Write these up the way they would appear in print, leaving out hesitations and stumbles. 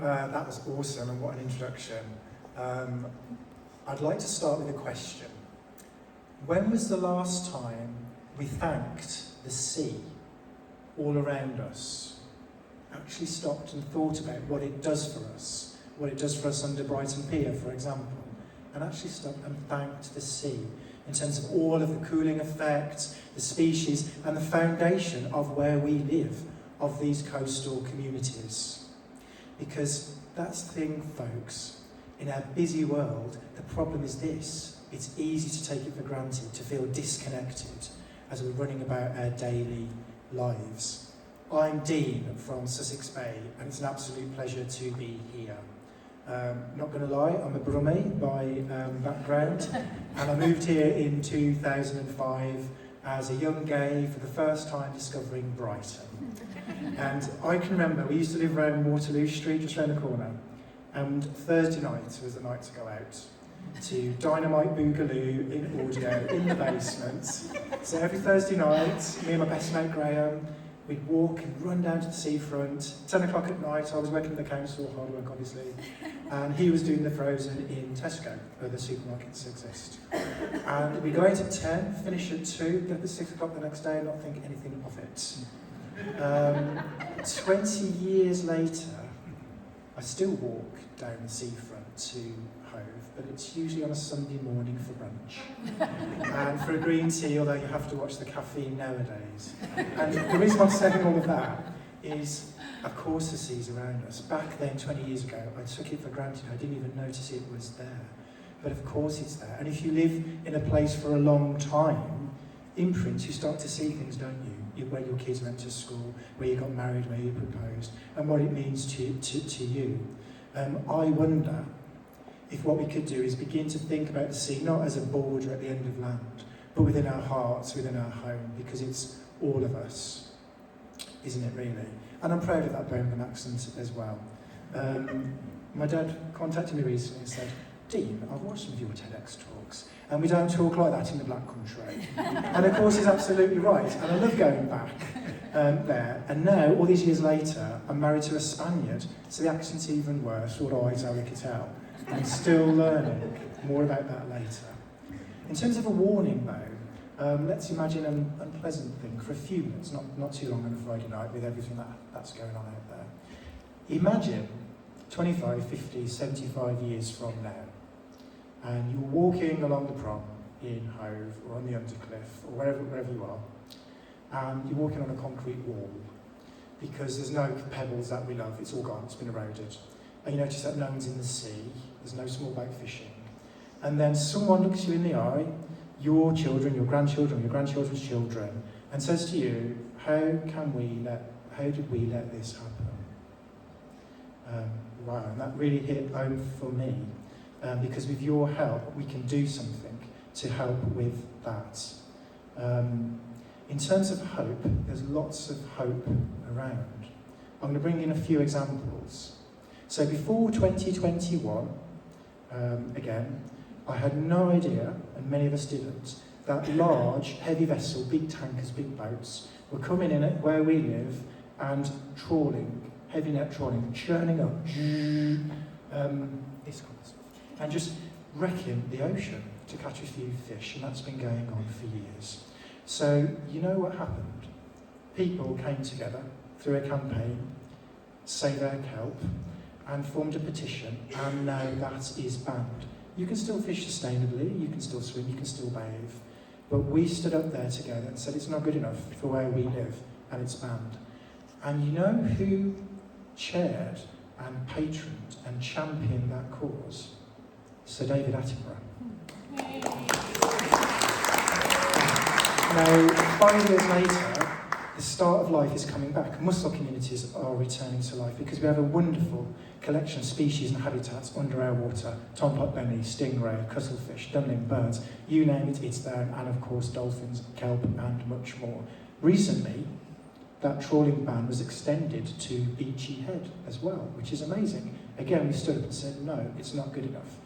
that was awesome, and what an introduction. I'd like to start with a question. When was the last time we thanked the sea all around us? Actually stopped and thought about what it does for us, what it does for us under Brighton Pier, for example, and actually stopped and thanked the sea in terms of all of the cooling effects, the species, and the foundation of where we live, of these coastal communities. Because that's the thing, folks, in our busy world, the problem is this: it's easy to take it for granted, to feel disconnected as we're running about our daily lives. I'm Dean from Sussex Bay, and it's an absolute pleasure to be here. Not going to lie, I'm a Brummie by background, and I moved here in 2005 as a young gay for the first time discovering Brighton. And I can remember, we used to live around Waterloo Street, just around the corner, and Thursday night was the night to go out to Dynamite Boogaloo in audio in the basement. So every Thursday night, me and my best mate Graham, we'd walk and run down to the seafront. 10 o'clock at night, I was working at the council, hard work obviously, and he was doing the frozen in Tesco, where the supermarkets exist. And we'd go out at 10, finish at 2, get up at 6 o'clock the next day and not think anything of it. 20 years later, I still walk down the seafront to Hove, but it's usually on a Sunday morning for brunch. And for a green tea, although you have to watch the caffeine nowadays. And the reason I'm saying all of that is, of course, the sea's around us. Back then, 20 years ago, I took it for granted. I didn't even notice it was there. But of course it's there. And if you live in a place for a long time, imprints, you start to see things, don't you? Where your kids went to school, where you got married, where you proposed, and what it means to you. I wonder if what we could do is begin to think about the sea, not as a border at the end of land, but within our hearts, within our home, because it's all of us, isn't it really? And I'm proud of that Birmingham accent as well. My dad contacted me recently and said, Dean, I've watched some of your TEDx talks, and we don't talk like that in the Black Country. And of course he's absolutely right, and I love going back there. And now, all these years later, I'm married to a Spaniard, so the accent's even worse, although I can tell. I'm still learning. More about that later. In terms of a warning though, let's imagine an unpleasant thing for a few minutes, not too long on a Friday night with everything that's going on out there. Imagine 25, 50, 75 years from now, and you're walking along the prom in Hove or on the Undercliff or wherever you are, and you're walking on a concrete wall because there's no pebbles that we love, it's all gone, it's been eroded. And you notice that no one's in the sea, there's no small boat fishing. And then someone looks you in the eye, your children, your grandchildren, your grandchildren's children, and says to you, how did we let this happen? Wow, and that really hit home for me, because with your help, we can do something to help with that. In terms of hope, there's lots of hope around. I'm going to bring in a few examples. So before 2021, again, I had no idea, and many of us didn't, that large, heavy vessel, big tankers, big boats, were coming in at where we live and trawling, heavy net trawling, churning up, and just wrecking the ocean to catch a few fish, and that's been going on for years. So, you know what happened? People came together through a campaign, Save Our Kelp, and formed a petition, and now that is banned. You can still fish sustainably, you can still swim, you can still bathe, but we stood up there together and said it's not good enough for where we live, and it's banned. And you know who chaired and patroned and championed that cause? Sir David Attenborough. Now, 5 years later, the start of life is coming back. Mussel communities are returning to life because we have a wonderful collection of species and habitats under our water. Tompot benny, stingray, cuttlefish, dunlin, birds, you name it, it's there, and of course dolphins, kelp, and much more. Recently, that trawling ban was extended to Beachy Head as well, which is amazing. Again, we stood up and said, no, it's not good enough.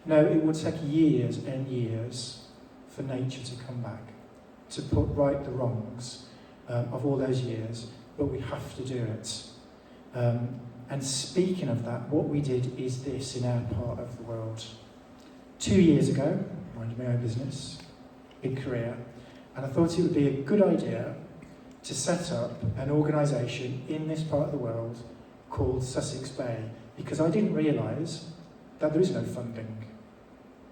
No, it would take years and years for nature to come back, to put right the wrongs of all those years, but we have to do it. And speaking of that, what we did is this in our part of the world. 2 years ago, minding my own business, big career, and I thought it would be a good idea to set up an organisation in this part of the world called Sussex Bay, because I didn't realise that there is no funding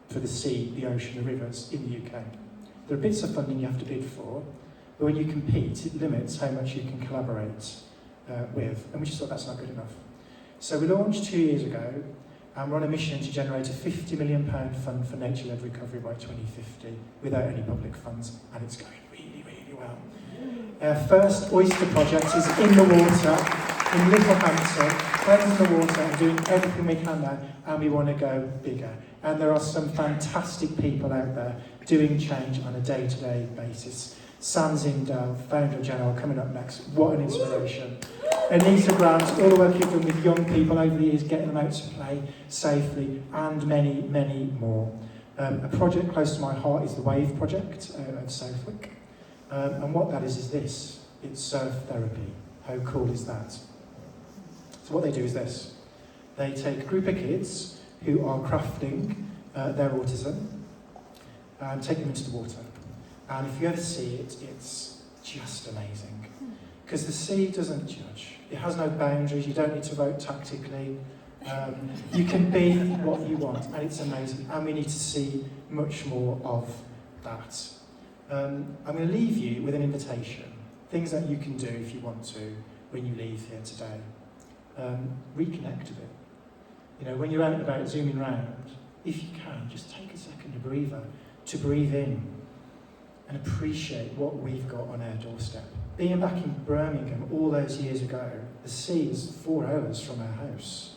for the sea, the ocean, the rivers in the UK. There are bits of funding you have to bid for, but when you compete, it limits how much you can collaborate with, and we just thought that's not good enough. So we launched 2 years ago, and we're on a mission to generate a £50 million fund for nature-led recovery by 2050 without any public funds, and it's going really, really well. Our first oyster project is in the water, in Littlehampton, friends in the water, and doing everything we can there, and we want to go bigger. And there are some fantastic people out there doing change on a day-to-day basis. Sam Zindel, founder of General, coming up next. What an inspiration. Anita Grant, all the work you've done with young people over the years, getting them out to play safely, and many, many more. A project close to my heart is the Wave project at Southwick. And what that is this. It's surf therapy. How cool is that? So what they do is this. They take a group of kids who are crafting their autism and take them into the water. And if you ever see it, it's just amazing. Because the sea doesn't judge. It has no boundaries. You don't need to vote tactically. You can be what you want, and it's amazing. And we need to see much more of that. I'm going to leave you with an invitation. Things that you can do if you want to when you leave here today. Reconnect a bit. You know, when you're out and about zooming round, if you can, just take a second, a breather, to breathe in and appreciate what we've got on our doorstep. Being back in Birmingham all those years ago, the sea is 4 hours from our house.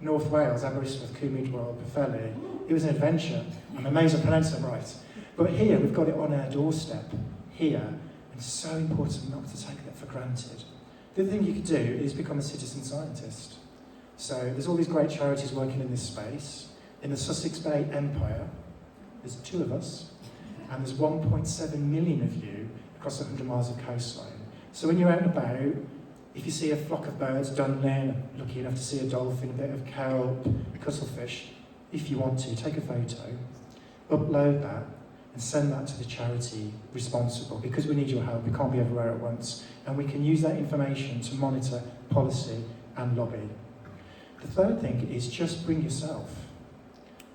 North Wales, Aberystwyth, Cwmidwell, Pwllheli. It was an adventure. I'm amazed I pronounced them right. But here, we've got it on our doorstep, here, and it's so important not to take that for granted. The other thing you could do is become a citizen scientist. So there's all these great charities working in this space. In the Sussex Bay Empire, there's 2 of us, and there's 1.7 million of you across 100 miles of coastline. So when you're out and about, if you see a flock of birds, dunlin, lucky enough to see a dolphin, a bit of kelp, cuttlefish, if you want to, take a photo, upload that, and send that to the charity responsible, because we need your help. We can't be everywhere at once, and we can use that information to monitor policy and lobby. The third thing is just bring yourself.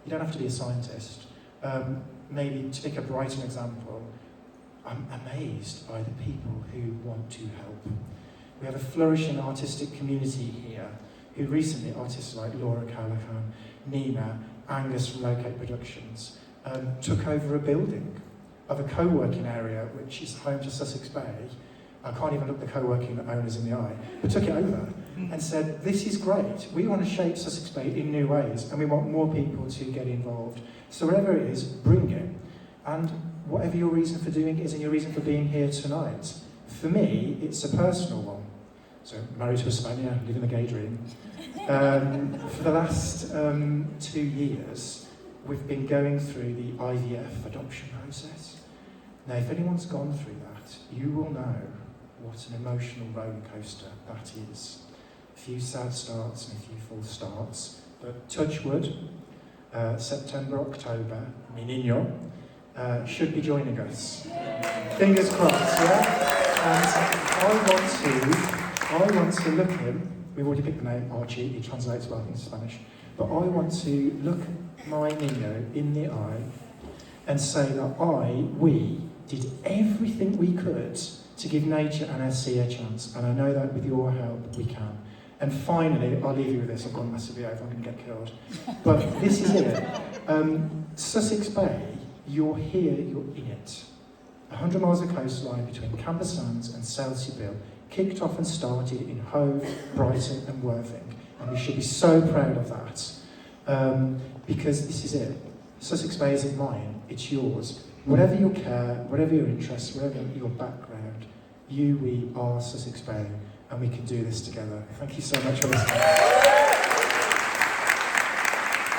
You don't have to be a scientist. Maybe to pick a Brighton example, I'm amazed by the people who want to help. We have a flourishing artistic community here who recently, artists like Laura Callahan, Nina, Angus from Locate Productions, took over a building of a co-working area which is home to Sussex Bay. I can't even look the co-working owners in the eye, but took it over and said, this is great. We want to shape Sussex Bay in new ways, and we want more people to get involved. So wherever it is, bring it. And whatever your reason for doing it is and your reason for being here tonight. For me, it's a personal one. So, married to a Spaniard, living the gay dream. For the last 2 years, we've been going through the IVF adoption process. Now, if anyone's gone through that, you will know what an emotional roller coaster that is. A few sad starts and a few false starts, but touch wood, September, October, mi niño, should be joining us. Fingers crossed, yeah? And I want to look him, we've already picked the name, Archie, he translates well into Spanish, but I want to look my Nino in the eye and say that we did everything we could to give nature and our sea a chance, and I know that with your help we can. And finally, I'll leave you with this, I've gone massively over, I'm going to get killed. But this is it. Sussex Bay, you're here, you're in it. 100 miles of coastline between Camber Sands and Selsey Bill, kicked off and started in Hove, Brighton and Worthing. And we should be so proud of that. Because this is it. Sussex Bay isn't mine, it's yours. Whatever your care, whatever your interests, whatever your background, we are Sussex Bay, and we can do this together. Thank you so much for listening.